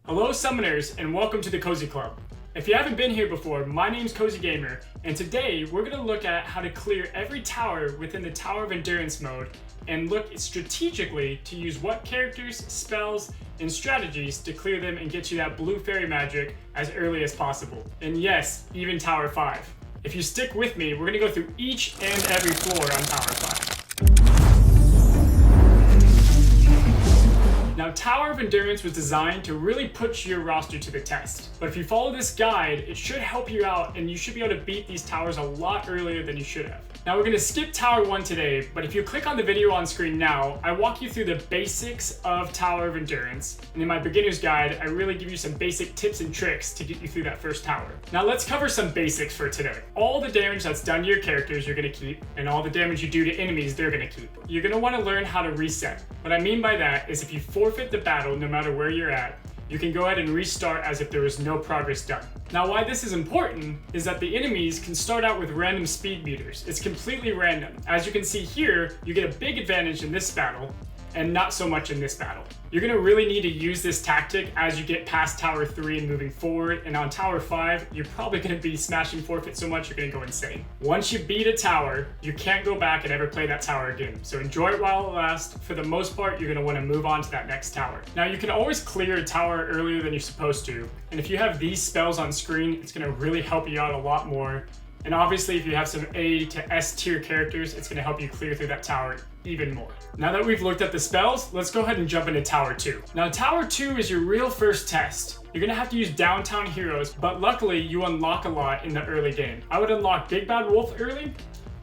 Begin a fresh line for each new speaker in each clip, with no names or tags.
Hello Summoners, and welcome to the Cozy Club. If you haven't been here before, my name's Cozy Gamer, and today we're going to look at how to clear every tower within the Tower of Endurance mode and look strategically to use what characters, spells, and strategies to clear them and get you that blue fairy magic as early as possible. And yes, even Tower 5. If you stick with me, we're going to go through each and every floor on Tower 5. Now, Tower of Endurance was designed to really put your roster to the test. But if you follow this guide, it should help you out and you should be able to beat these towers a lot earlier than you should have. Now, we're going to skip Tower 1 today, but if you click on the video on screen now, I walk you through the basics of Tower of Endurance. And in my beginner's guide, I really give you some basic tips and tricks to get you through that first tower. Now, let's cover some basics for today. All the damage that's done to your characters, you're going to keep, and all the damage you do to enemies, they're going to keep. You're going to want to learn how to reset. What I mean by that is if you forfeit the battle, no matter where you're at, you can go ahead and restart as if there was no progress done. Now, why this is important is that the enemies can start out with random speed meters. It's completely random. As you can see here, you get a big advantage in this battle and not so much in this battle. You're gonna really need to use this tactic as you get past Tower 3 and moving forward, and on Tower 5, you're probably gonna be smashing forfeit so much you're gonna go insane. Once you beat a tower, you can't go back and ever play that tower again. So enjoy it while it lasts. For the most part, you're gonna wanna move on to that next tower. Now, you can always clear a tower earlier than you're supposed to, and if you have these spells on screen, it's gonna really help you out a lot more. And obviously, if you have some A to S tier characters, it's going to help you clear through that tower even more. Now that we've looked at the spells, let's go ahead and jump into Tower 2. Now, Tower 2 is your real first test. You're going to have to use downtown heroes, but luckily you unlock a lot in the early game. I would unlock Big Bad Wolf early,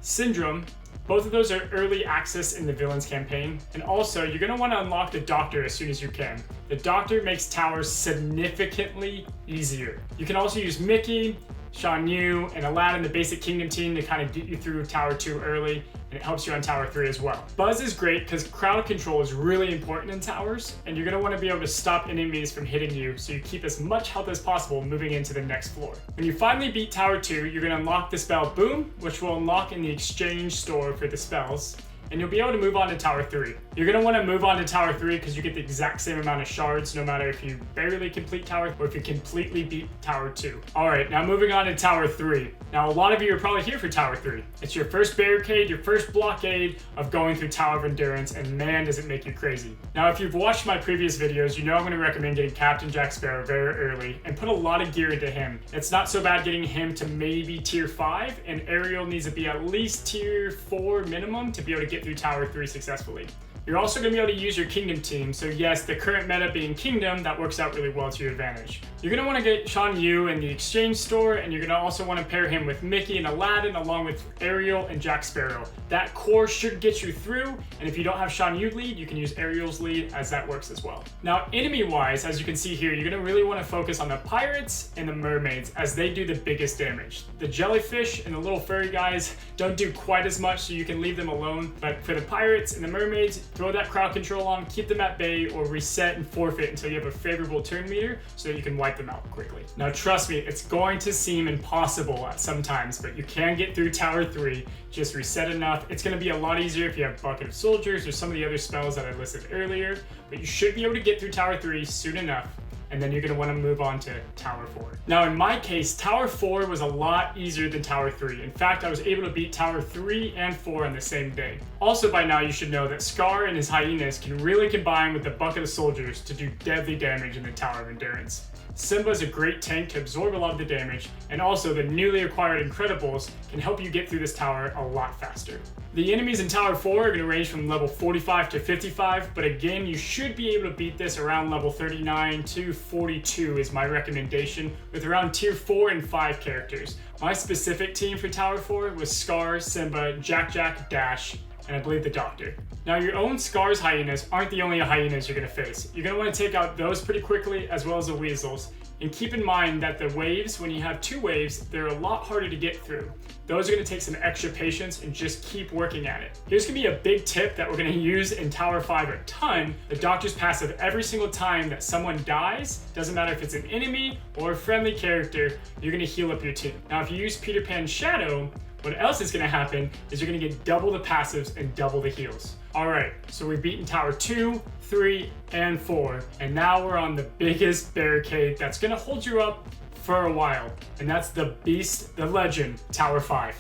Syndrome. Both of those are early access in the Villains campaign. And also, you're going to want to unlock the Doctor as soon as you can. The Doctor makes towers significantly easier. You can also use Mickey, Shan Yu, and Aladdin, the basic kingdom team, to kind of get you through Tower 2 early, and it helps you on Tower 3 as well. Buzz is great because crowd control is really important in towers, and you're going to want to be able to stop enemies from hitting you so you keep as much health as possible moving into the next floor. When you finally beat Tower 2, you're going to unlock the spell Boom, which will unlock in the exchange store for the spells, and you'll be able to move on to Tower 3. You're going to want to move on to Tower 3 because you get the exact same amount of shards no matter if you barely complete Tower or if you completely beat Tower 2. Alright, now moving on to Tower 3. Now, a lot of you are probably here for Tower 3. It's your first barricade, your first blockade of going through Tower of Endurance, and man, does it make you crazy. Now, if you've watched my previous videos, you know I'm going to recommend getting Captain Jack Sparrow very early and put a lot of gear into him. It's not so bad getting him to maybe tier 5, and Ariel needs to be at least tier 4 minimum to be able to get through Tower 3 successfully. You're also going to be able to use your Kingdom team, so yes, the current meta being Kingdom, that works out really well to your advantage. You're going to want to get Shan Yu in the exchange store, and you're going to also want to pair him with Mickey and Aladdin along with Ariel and Jack Sparrow. That core should get you through, and if you don't have Shan Yu lead, you can use Ariel's lead as that works as well. Now, enemy-wise, as you can see here, you're going to really want to focus on the pirates and the mermaids as they do the biggest damage. The jellyfish and the little furry guys don't do quite as much, so you can leave them alone, but for the pirates and the mermaids, throw that crowd control on, keep them at bay, or reset and forfeit until you have a favorable turn meter so that you can wipe them out quickly. Now trust me, it's going to seem impossible at some times, but you can get through Tower 3. Just reset enough. It's going to be a lot easier if you have Bucket of Soldiers or some of the other spells that I listed earlier, but you should be able to get through Tower 3 soon enough, and then you're going to want to move on to Tower 4. Now in my case, Tower 4 was a lot easier than Tower 3. In fact, I was able to beat Tower 3 and 4 on the same day. Also by now you should know that Scar and his hyenas can really combine with the Bucket of Soldiers to do deadly damage in the Tower of Endurance. Simba is a great tank to absorb a lot of the damage, and also the newly acquired Incredibles can help you get through this tower a lot faster. The enemies in Tower 4 are going to range from level 45 to 55, but again, you should be able to beat this around level 39 to 42 is my recommendation, with around tier 4 and 5 characters. My specific team for Tower 4 was Scar, Simba, Jack, Dash, and I believe the Doctor. Now, your own Scar's hyenas aren't the only hyenas you're going to face. You're going to want to take out those pretty quickly, as well as the weasels. And keep in mind that the waves, when you have 2 waves, they're a lot harder to get through. Those are going to take some extra patience and just keep working at it. Here's going to be a big tip that we're going to use in Tower 5 a ton. The Doctor's passive, every single time that someone dies, doesn't matter if it's an enemy or a friendly character, you're going to heal up your team. Now, if you use Peter Pan's Shadow, What else is going to happen is you're going to get double the passives and double the heals. All right, so we've beaten Tower 2, 3, and 4, and now we're on the biggest barricade that's going to hold you up for a while, and that's the beast, the legend, Tower 5.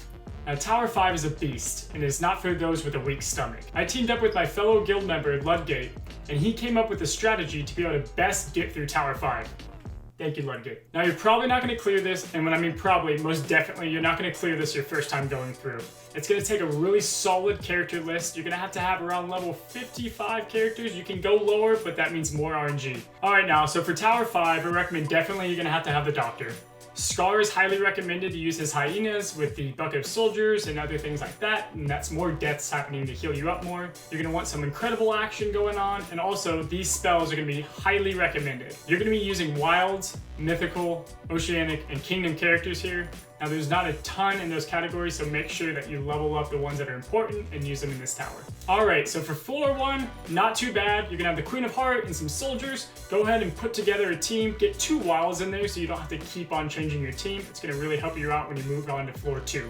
Now, Tower 5 is a beast, and it's not for those with a weak stomach. I teamed up with my fellow guild member, Ludgate, and he came up with a strategy to be able to best get through Tower 5. Thank you, Ludgate. Now, you're probably not going to clear this, and when I mean probably, most definitely, you're not going to clear this your first time going through. It's going to take a really solid character list. You're going to have around level 55 characters. You can go lower, but that means more RNG. All right, now, so for Tower 5, I recommend definitely you're going to have the Doctor. Scar is highly recommended to use his hyenas with the bucket of soldiers and other things like that, and that's more deaths happening to heal you up more. You're going to want some incredible action going on, and also these spells are going to be highly recommended. You're going to be using wilds, mythical, oceanic, and kingdom characters here. Now there's not a ton in those categories, so make sure that you level up the ones that are important and use them in this tower. Alright, so for floor 1, not too bad. You're gonna have the Queen of Heart and some soldiers. Go ahead and put together a team. Get 2 wilds in there so you don't have to keep on changing your team. It's gonna really help you out when you move on to floor 2.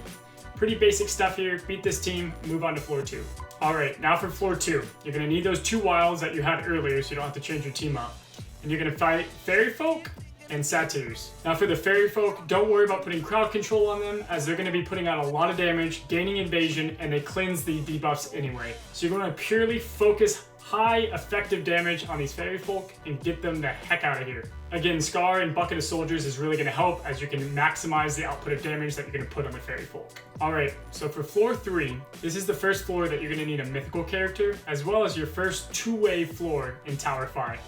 Pretty basic stuff here. Beat this team, move on to floor 2. Alright, now for floor 2. You're gonna need those 2 wilds that you had earlier so you don't have to change your team up. And you're gonna fight Fairy Folk and Satyrs. Now for the Fairy Folk, don't worry about putting crowd control on them, as they're going to be putting out a lot of damage, gaining invasion, and they cleanse the debuffs anyway. So you're going to purely focus high effective damage on these Fairy Folk and get them the heck out of here. Again, Scar and Bucket of Soldiers is really going to help, as you can maximize the output of damage that you're going to put on the Fairy Folk. Alright, so for floor 3, this is the first floor that you're going to need a mythical character, as well as your first 2-wave floor in Tower 5.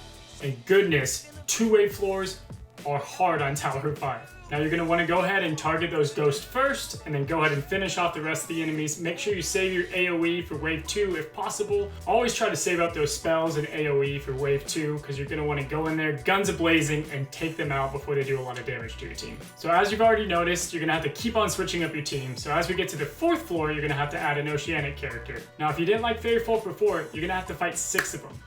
And goodness, 2-wave floors are hard on Tower 5. Now you're going to want to go ahead and target those ghosts first, and then go ahead and finish off the rest of the enemies. Make sure you save your AoE for wave 2 if possible. Always try to save up those spells and AoE for wave 2, because you're going to want to go in there guns a-blazing and take them out before they do a lot of damage to your team. So as you've already noticed, you're going to have to keep on switching up your team. So as we get to the 4th floor, you're going to have to add an oceanic character. Now if you didn't like Fairy Folk before, you're going to have to fight 6 of them.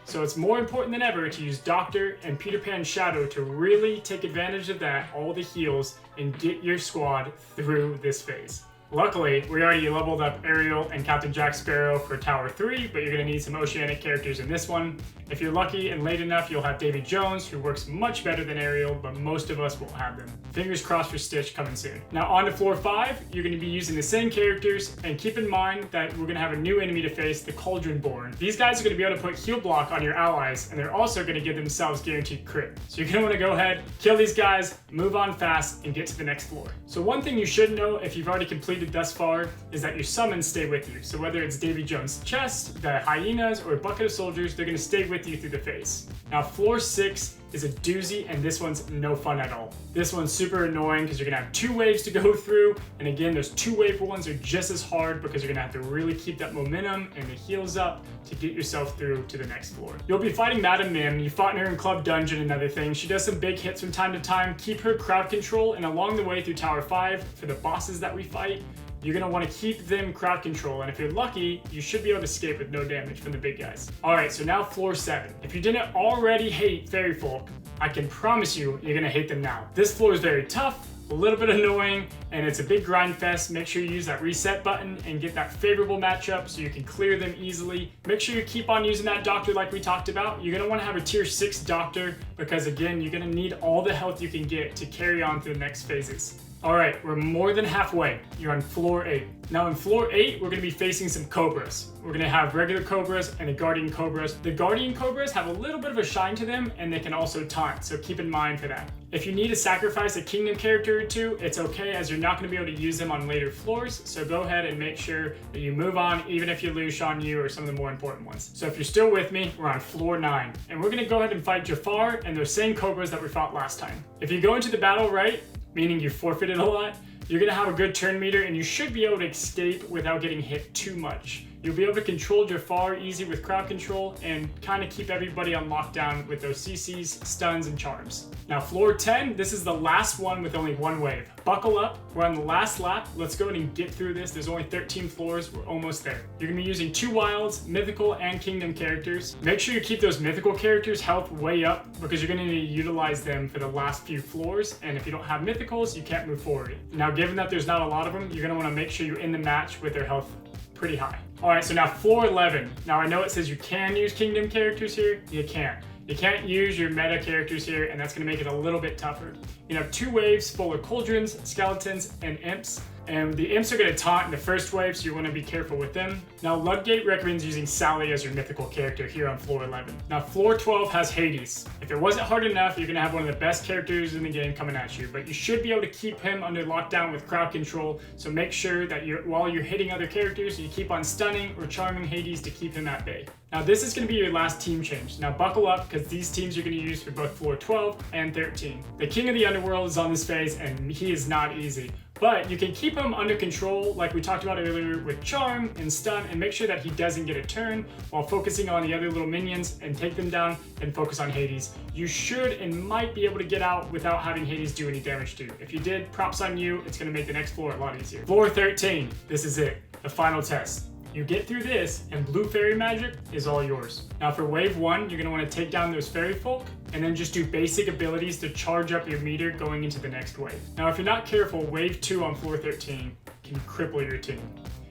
So it's more important than ever to use Doctor and Peter Pan's Shadow to really take advantage of that, all the heals, and get your squad through this phase. Luckily, we already leveled up Ariel and Captain Jack Sparrow for Tower 3, but you're going to need some oceanic characters in this one. If you're lucky and late enough, you'll have Davy Jones, who works much better than Ariel, but most of us won't have them. Fingers crossed for Stitch coming soon. Now on to floor 5, you're going to be using the same characters, and keep in mind that we're going to have a new enemy to face, the Cauldron-born. These guys are going to be able to put heal block on your allies, and they're also going to give themselves guaranteed crit. So you're going to want to go ahead, kill these guys, move on fast, and get to the next floor. So one thing you should know if you've already completed thus far is that your summons stay with you. So whether it's Davy Jones' chest, the hyenas, or a bucket of soldiers, they're going to stay with you through the phase. Now floor 6 is a doozy, and this one's no fun at all. This one's super annoying because you're going to have 2 waves to go through, and again, those 2-wave ones are just as hard because you're going to have to really keep that momentum and the heals up to get yourself through to the next floor. You'll be fighting Madam Mim. You fought her in Club Dungeon and other things. She does some big hits from time to time. Keep her crowd control, and along the way through Tower 5, for the bosses that we fight, you're going to want to keep them crowd control, and if you're lucky, you should be able to escape with no damage from the big guys. Alright, so now floor 7. If you didn't already hate Fairy Folk, I can promise you, you're going to hate them now. This floor is very tough, a little bit annoying, and it's a big grind fest. Make sure you use that reset button and get that favorable matchup so you can clear them easily. Make sure you keep on using that Doctor like we talked about. You're going to want to have a tier 6 Doctor because, again, you're going to need all the health you can get to carry on through the next phases. Alright, we're more than halfway. You're on floor 8. Now in floor 8, we're going to be facing some Cobras. We're going to have regular Cobras and the Guardian Cobras. The Guardian Cobras have a little bit of a shine to them, and they can also taunt, so keep in mind for that. If you need to sacrifice a Kingdom character or 2, it's okay, as you're not going to be able to use them on later floors, so go ahead and make sure that you move on, even if you lose Shan Yu or some of the more important ones. So if you're still with me, we're on floor 9, and we're going to go ahead and fight Jafar and those same Cobras that we fought last time. If you go into the battle right, meaning you forfeited a lot, you're going to have a good turn meter, and you should be able to escape without getting hit too much. You'll be able to control Jafar easy with crowd control and kind of keep everybody on lockdown with those CCs, stuns, and charms. Now floor 10, this is the last one with only 1 wave. Buckle up, we're on the last lap. Let's go ahead and get through this. There's only 13 floors, we're almost there. You're going to be using 2 wilds, mythical, and kingdom characters. Make sure you keep those mythical characters' health way up because you're going to need to utilize them for the last few floors, and if you don't have mythicals, you can't move forward. Now given that there's not a lot of them, you're gonna wanna make sure you end the match with their health pretty high. All right, so now floor 11. Now I know it says you can use kingdom characters here, you can't. You can't use your meta characters here, and that's gonna make it a little bit tougher. You have 2 waves full of cauldrons, skeletons, and imps. And the imps are going to taunt in the first wave, so you want to be careful with them. Now, Ludgate recommends using Sally as your mythical character here on floor 11. Now, floor 12 has Hades. If it wasn't hard enough, you're going to have one of the best characters in the game coming at you, but you should be able to keep him under lockdown with crowd control, so make sure that while you're hitting other characters, you keep on stunning or charming Hades to keep him at bay. Now, this is going to be your last team change. Now, buckle up, because these teams you're going to use for both floor 12 and 13. The King of the Underworld is on this phase, and he is not easy. But you can keep him under control like we talked about earlier with charm and stun, and make sure that he doesn't get a turn while focusing on the other little minions and take them down and focus on Hades. You should and might be able to get out without having Hades do any damage to you. If you did, props on you. It's going to make the next floor a lot easier. Floor 13. This is it. The final test. You get through this, and blue fairy magic is all yours. Now for wave 1, you're going to want to take down those fairy folk, and then just do basic abilities to charge up your meter going into the next wave. Now if you're not careful, wave 2 on floor 13 can cripple your team.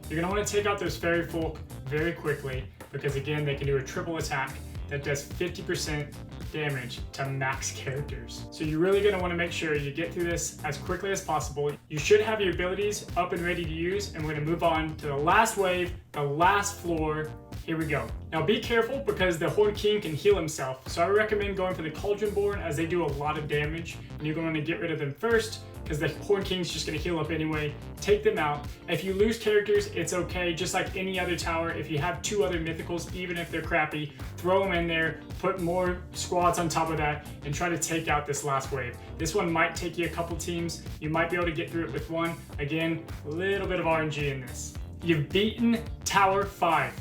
You're going to want to take out those fairy folk very quickly, because again, they can do a triple attack that does 50% damage to max characters. So you're really going to want to make sure you get through this as quickly as possible. You should have your abilities up and ready to use, and we're going to move on to the last wave, the last floor. Here we go. Now be careful, because the Horned King can heal himself, so I recommend going for the Cauldron-born, as they do a lot of damage, and you're going to get rid of them first, because the Horned King's just going to heal up anyway. Take them out. If you lose characters, it's okay. Just like any other tower, if you have 2 other mythicals, even if they're crappy, throw them in there, put more squads on top of that, and try to take out this last wave. This one might take you a couple teams. You might be able to get through it with one. Again, a little bit of RNG in this. You've beaten Tower 5.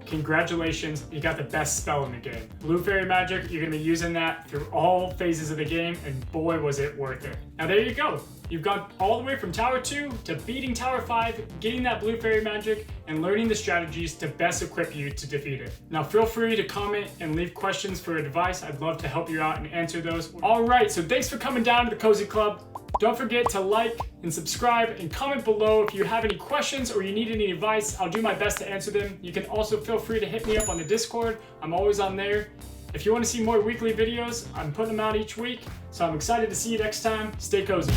Congratulations, you got the best spell in the game. Blue Fairy Magic, you're going to be using that through all phases of the game, and boy was it worth it. Now there you go. You've gone all the way from Tower 2 to beating Tower 5, getting that Blue Fairy Magic, and learning the strategies to best equip you to defeat it. Now feel free to comment and leave questions for advice. I'd love to help you out and answer those. Alright, so thanks for coming down to the Cozy Club. Don't forget to like and subscribe and comment below if you have any questions or you need any advice. I'll do my best to answer them. You can also feel free to hit me up on the Discord. I'm always on there. If you want to see more weekly videos, I'm putting them out each week. So I'm excited to see you next time. Stay cozy.